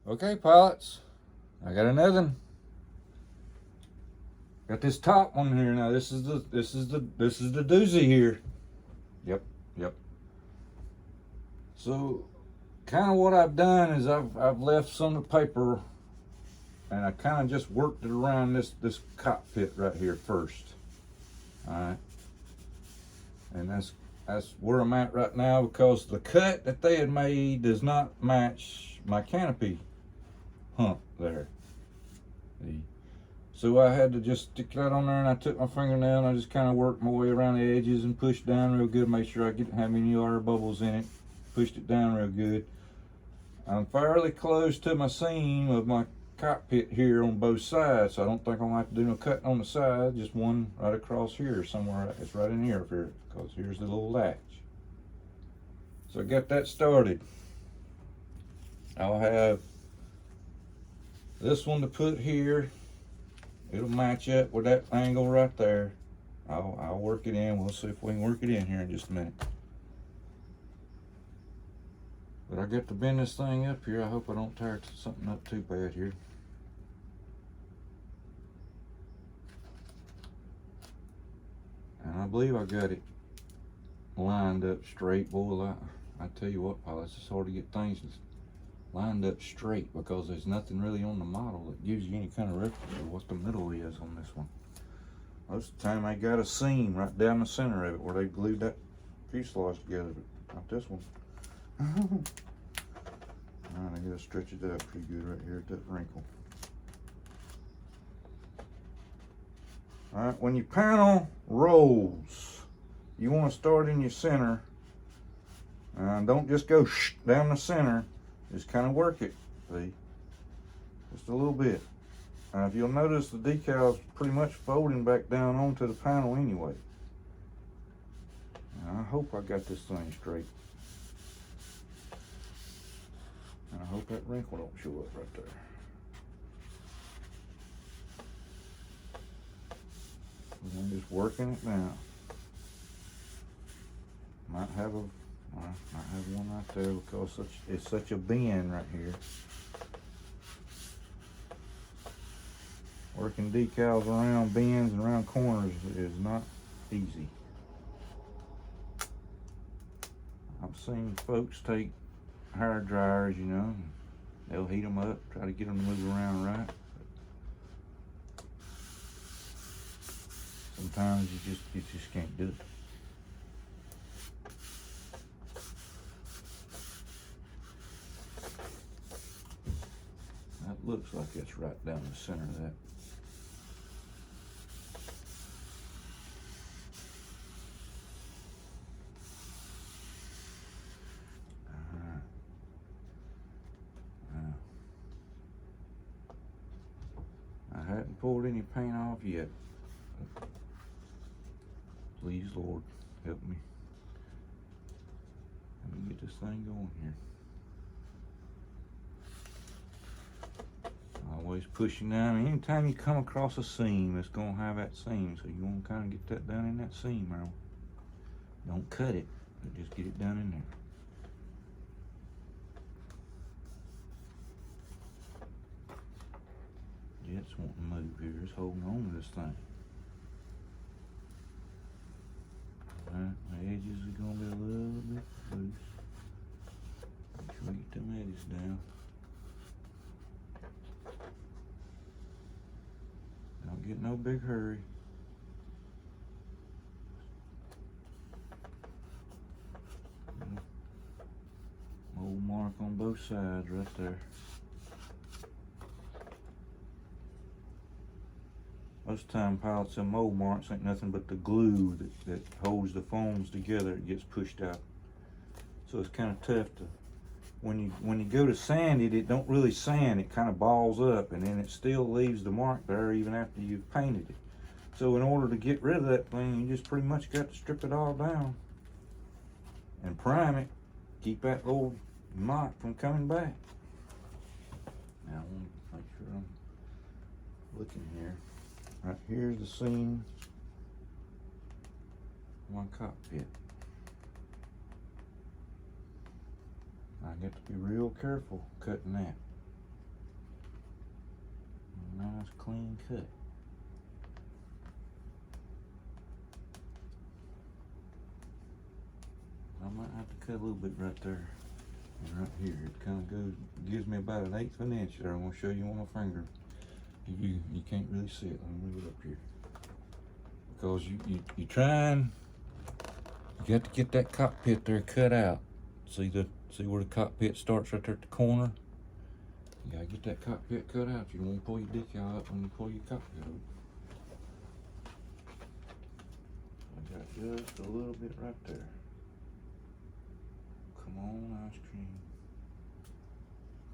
Okay, pilots, I got another one. Got this top one here now. This is the doozy here. Yep, yep. So, kind of what I've done is I've left some of the paper, and I kind of just worked it around this cockpit right here first. All right, and that's where I'm at right now because the cut that they had made does not match my canopy hump there. See? So I had to just stick that on there, and I took my fingernail and I just kind of worked my way around the edges and pushed down real good, make sure I didn't have any air bubbles in it. Pushed it down real good. I'm fairly close to my seam of my cockpit here on both sides, so I don't think I'm gonna have to do no cutting on the side, just one right across here somewhere. It's right in here, because here's the little latch. So I got that started. I'll have this one to put here. It'll match up with that angle right there. I'll work it in. We'll see if we can work it in here in just a minute. But I got to bend this thing up here. I hope I don't tear something up too bad here. And I believe I got it lined up straight. Boy, I tell you what, pilots, it's hard to get things lined up straight because there's nothing really on the model that gives you any kind of reference of what the middle is on this one. Most of the time I got a seam right down the center of it where they glued that fuselage together, but not this one. Alright, I gotta stretch it up pretty good right here at that wrinkle. Alright, when your panel rolls, you want to start in your center. Don't just go down the center. Just kind of work it, see? Just a little bit. If you'll notice, the decal's pretty much folding back down onto the panel anyway. I hope I got this thing straight. And I hope that wrinkle don't show up right there. And I'm just working it now. Might have one right there because it's such a bend right here. Working decals around bends and around corners is not easy. I've seen folks take hair dryers, you know, and they'll heat them up, try to get them to move around right. Sometimes you just can't do it. That looks like it's right down the center of that. I hadn't pulled any paint off yet. Please, Lord, help me. Let me get this thing going here. Always pushing down. Anytime you come across a seam, it's going to have that seam. So you want to kind of get that down in that seam, Earl. Don't cut it, but just get it down in there. Jet's wanting to move here. It's holding on to this thing. The edges are going to be a little bit loose. Make sure we get them edges down. Don't get no big hurry. Old mark on both sides right there. Most of the time pilots and mold marks ain't nothing but the glue that holds the foams together. It gets pushed out. So it's kind of tough to, when you go to sand it, it don't really sand. It kind of balls up, and then it still leaves the mark there even after you've painted it. So in order to get rid of that thing, you just pretty much got to strip it all down and prime it. Keep that little mark from coming back. Now I want to make sure I'm looking here. Right here's the seam of my cockpit. I got to be real careful cutting that. Nice clean cut. I might have to cut a little bit right there and right here. It kind of goes, gives me about 1/8 of an inch there. I'm gonna show you on my finger. You can't really see it. Let me move it up here. Because you trying, you got to get that cockpit there cut out. See where the cockpit starts right there at the corner? You gotta get that cockpit cut out. You don't want to pull your decal up when you pull your cockpit up. I got just a little bit right there. Come on, ice cream.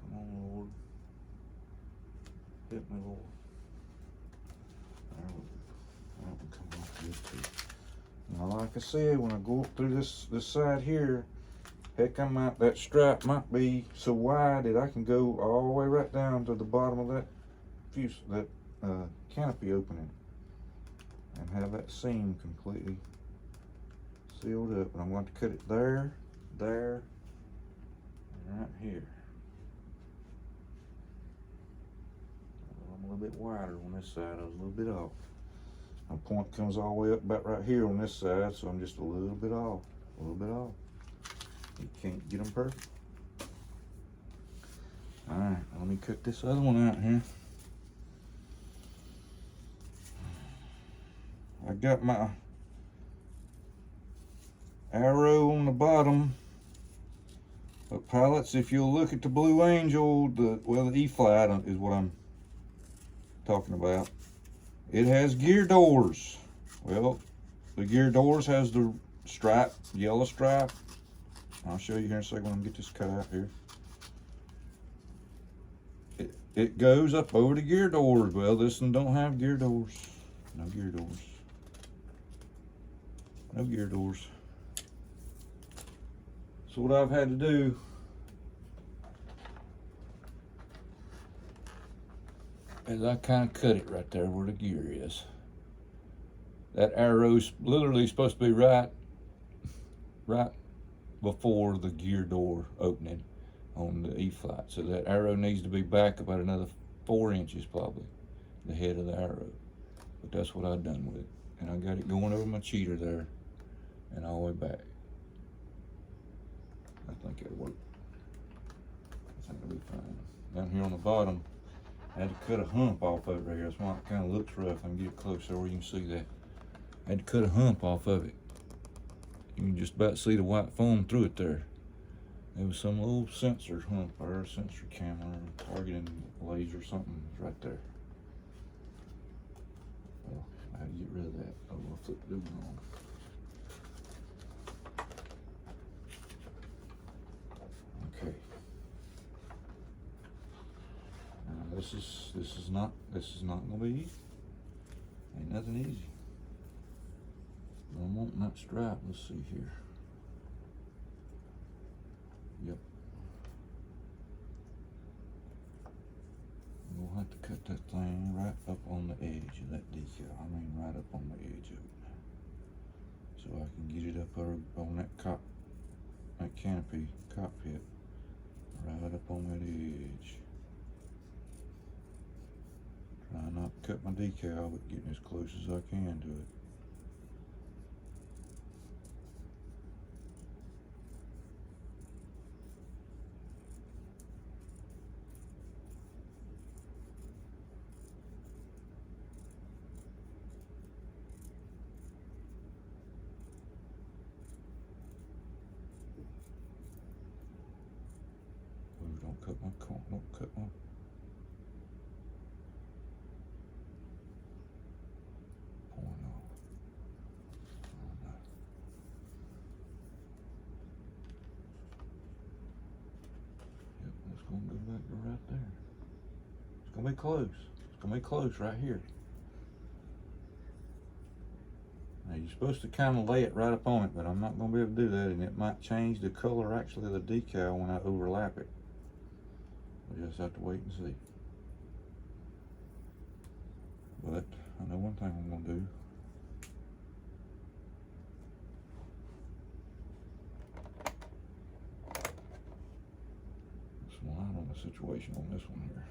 Come on, Lord. Help me, Lord. There we go. That will come off good too. Now, like I said, when I go up through this side here, heck, that stripe might be so wide that I can go all the way right down to the bottom of that canopy opening and have that seam completely sealed up. And I'm going to cut it there, and right here. I'm a little bit wider on this side. I was a little bit off. My point comes all the way up about right here on this side, so I'm just a little bit off. You can't get them perfect. All right, let me cut this other one out here. I got my arrow on the bottom of pallets. If you'll look at the Blue Angel, the E-flat is what I'm talking about. It has gear doors. Well, the gear doors has the stripe, yellow stripe. I'll show you here in a second when I get this cut out here. It goes up over the gear doors. Well, this one don't have gear doors. No gear doors. No gear doors. So what I've had to do is I kind of cut it right there where the gear is. That arrow's literally supposed to be right before the gear door opening on the E-flat. So that arrow needs to be back about another 4 inches probably, the head of the arrow. But that's what I've done with it. And I got it going over my cheater there and all the way back. I think it'll work. I think it'll be fine. Down here on the bottom, I had to cut a hump off of it right here. That's why it kind of looks rough. I can get closer where you can see that. I had to cut a hump off of it. You can just about see the white foam through it there. There was some little sensor hump or sensor camera, targeting laser, something right there. Well, I had to get rid of that. Oh, I'll flip the dude on. Okay. Now this is not gonna be easy. Ain't nothing easy. I'm wanting that stripe. Let's see here. Yep. We'll have to cut that thing right up on the edge of that decal. I mean, right up on the edge of it, so I can get it up on that canopy cockpit, right up on that edge. Try not to cut my decal, but getting as close as I can to it. Don't cut my corn, don't cut my point off. Oh, no. Yep, it's gonna go back to right there. It's gonna be close. It's gonna be close right here. Now you're supposed to kind of lay it right up on it, but I'm not gonna be able to do that, and it might change the color actually of the decal when I overlap it. We'll just have to wait and see. But I know one thing I'm gonna do. Some light on the situation on this one here.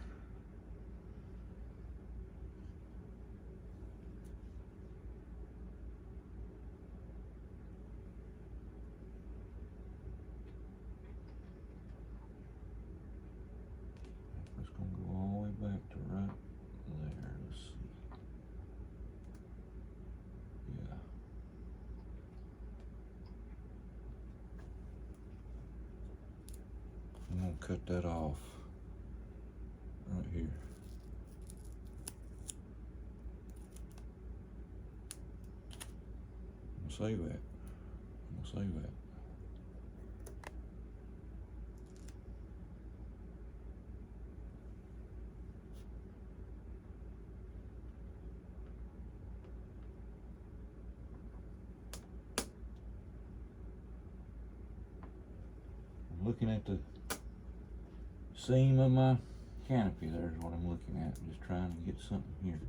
cut that off right here. I'm gonna save that. I'm gonna save that. I'm looking at the seam of my canopy. There's what I'm looking at. I'm just trying to get something here.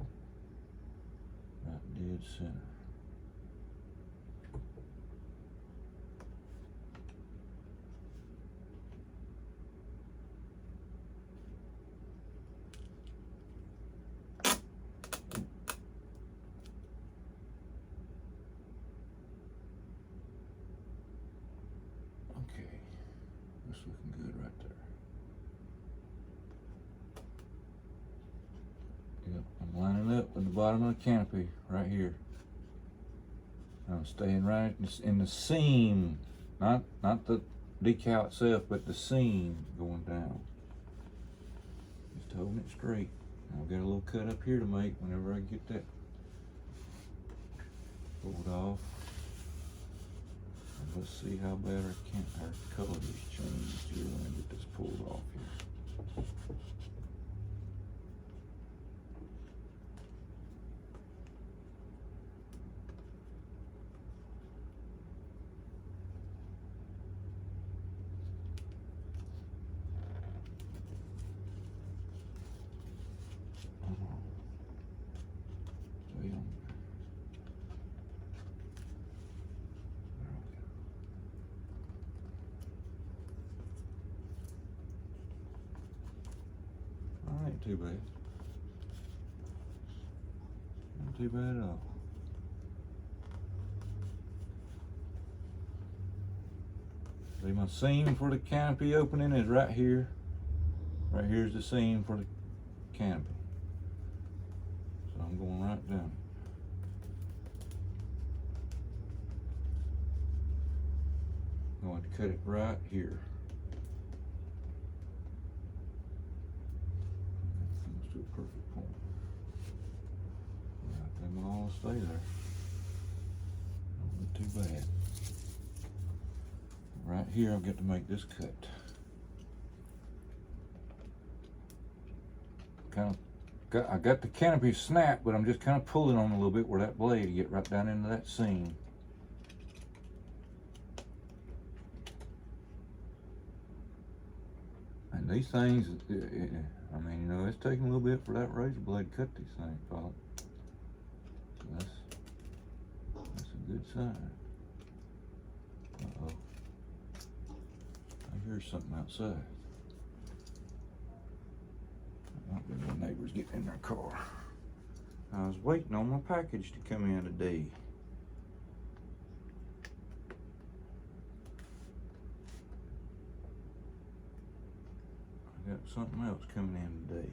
Right dead center. Okay, that's looking good right there. Yep, I'm lining up with the bottom of the canopy right here. I'm staying right in the seam, not the decal itself, but the seam going down. Just holding it straight. I've got a little cut up here to make whenever I get that pulled off. And let's see how bad our color has changed here when I get this pulled off here. Ain't too bad. Not too bad at all. See, my seam for the canopy opening is right here. Right here's the seam for the canopy. So I'm going right down. I'm going to cut it right here. Comes to a perfect point. Right, them all stay there. Don't look too bad. Right here, I've got to make this cut. I got the canopy snap, but I'm just kind of pulling on a little bit where that blade to get right down into that seam. And these things, I mean, you know, it's taking a little bit for that razor blade to cut these things, Paul. So that's a good sign. Uh-oh. I hear something outside. Might be my neighbors getting in their car. I was waiting on my package to come in today. I got something else coming in today.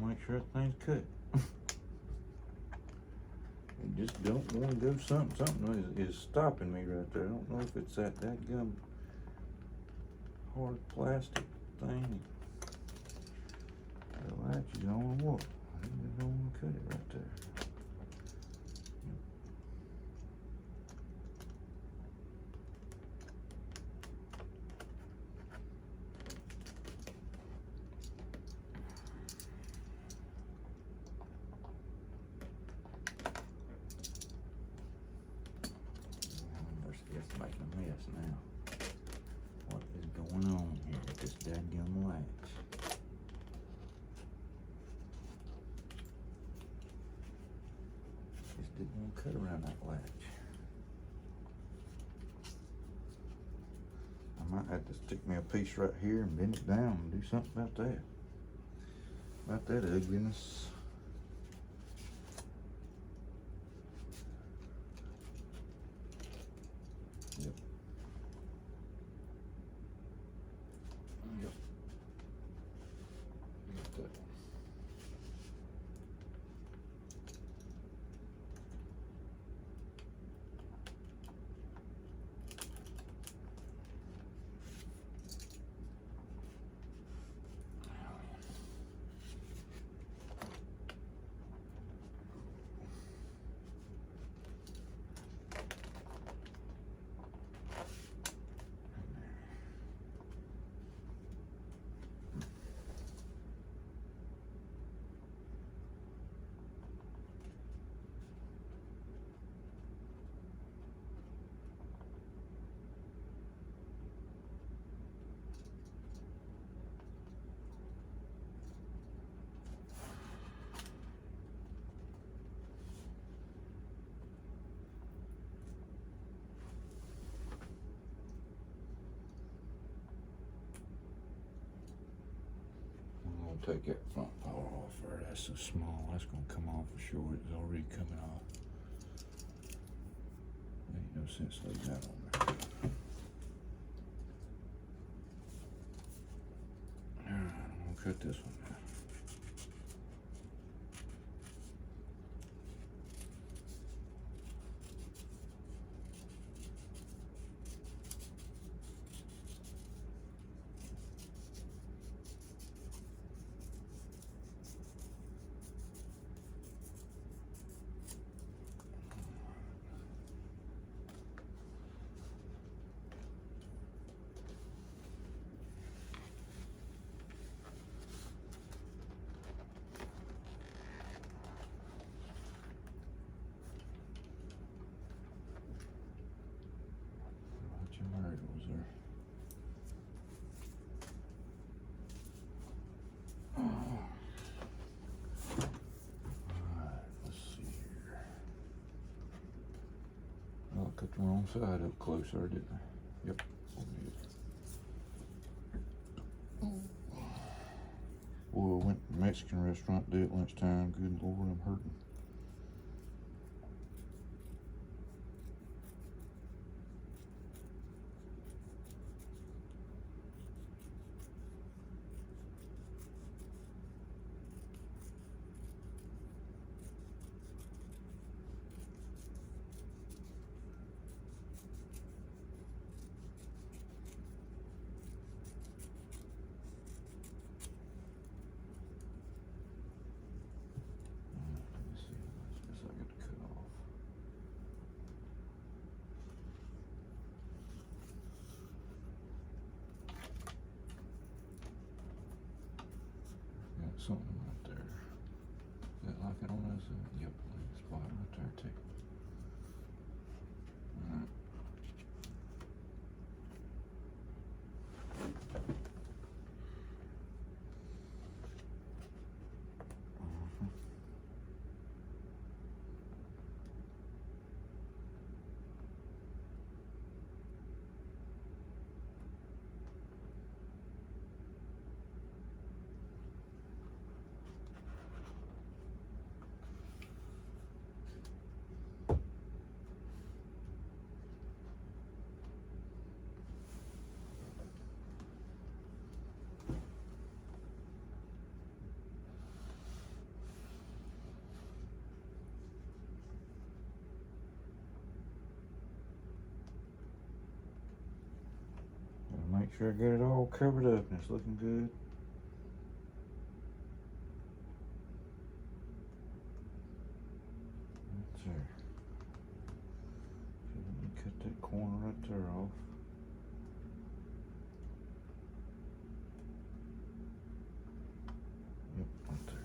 Make sure everything's cut. I just don't want to go something is stopping me right there. I don't know if it's that gum hard plastic thing. The latch is on what? I don't want to cut it right there. didn't want to cut around that latch. I might have to stick me a piece right here and bend it down and do something about that. About that ugliness. Yep. Yep. Got that. Take that front part off there. That's so small. That's gonna come off for sure. It's already coming off. Ain't no sense leaving that on there. Alright, I'm gonna cut this one now. Myrtles there. Alright, let's see here. Oh, I cut the wrong side up closer, didn't I? Yep. Boy, I went to the Mexican restaurant today at lunchtime. Good Lord, I'm hurting. Something right there. Is that like it on that side? Yep, spot right there too. Alright. Make sure I get it all covered up and it's looking good. Right there. Okay, let me cut that corner right there off. Yep, right there.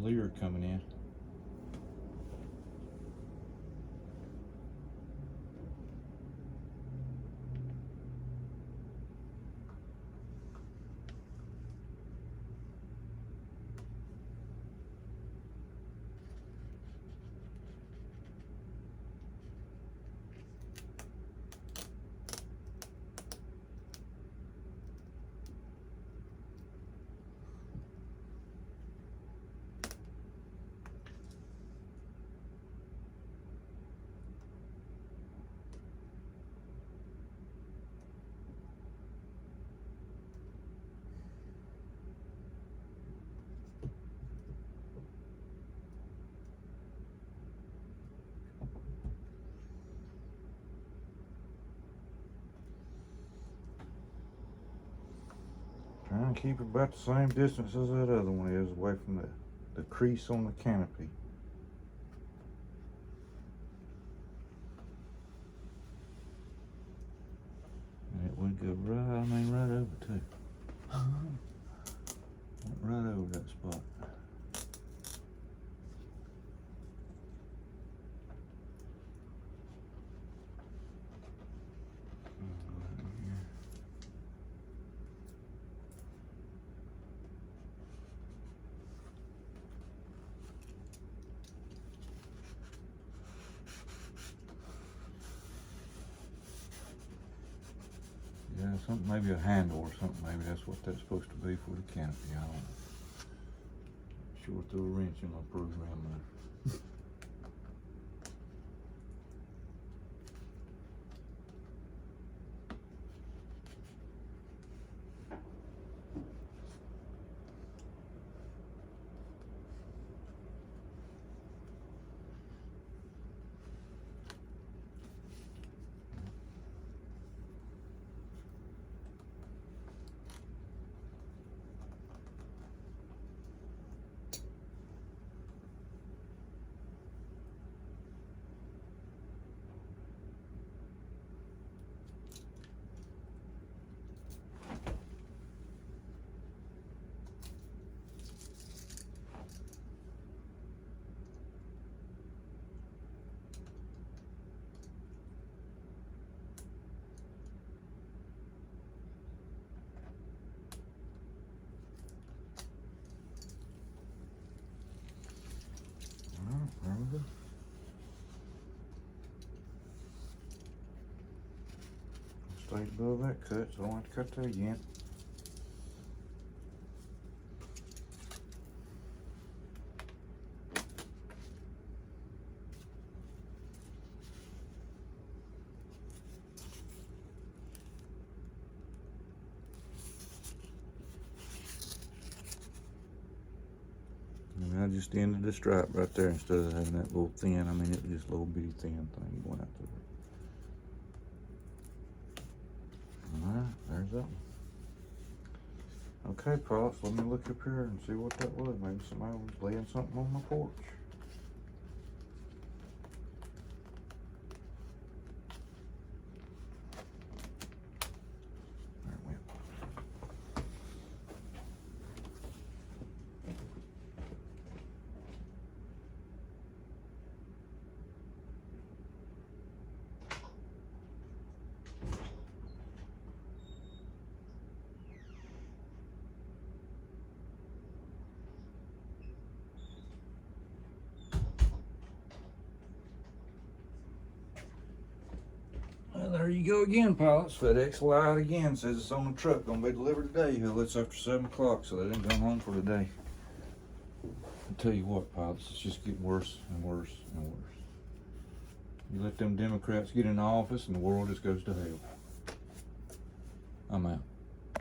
Leer coming in. keep about the same distance as that other one is away from the crease on the canopy. And it would go right over too. Went right over that spot. Yeah, something, maybe a handle or something, maybe that's what that's supposed to be for the canopy, I don't know. Sure threw a wrench in my program there. There we go. Stayed above that cut, so I don't have to cut that again. And I just ended the stripe right there instead of having that little thin. I mean, it was just a little bitty thin thing going out to it. Alright, there's that one. Okay, Pops, let me look up here and see what that was. Maybe somebody was laying something on my porch. There it went. Well, there you go again, pilots. FedEx lied again. Says it's on the truck. Gonna be delivered today. Hell, it's after 7 o'clock, so they didn't come home for today. I tell you what, pilots, it's just getting worse and worse and worse. You let them Democrats get in the office and the world just goes to hell. I'm out.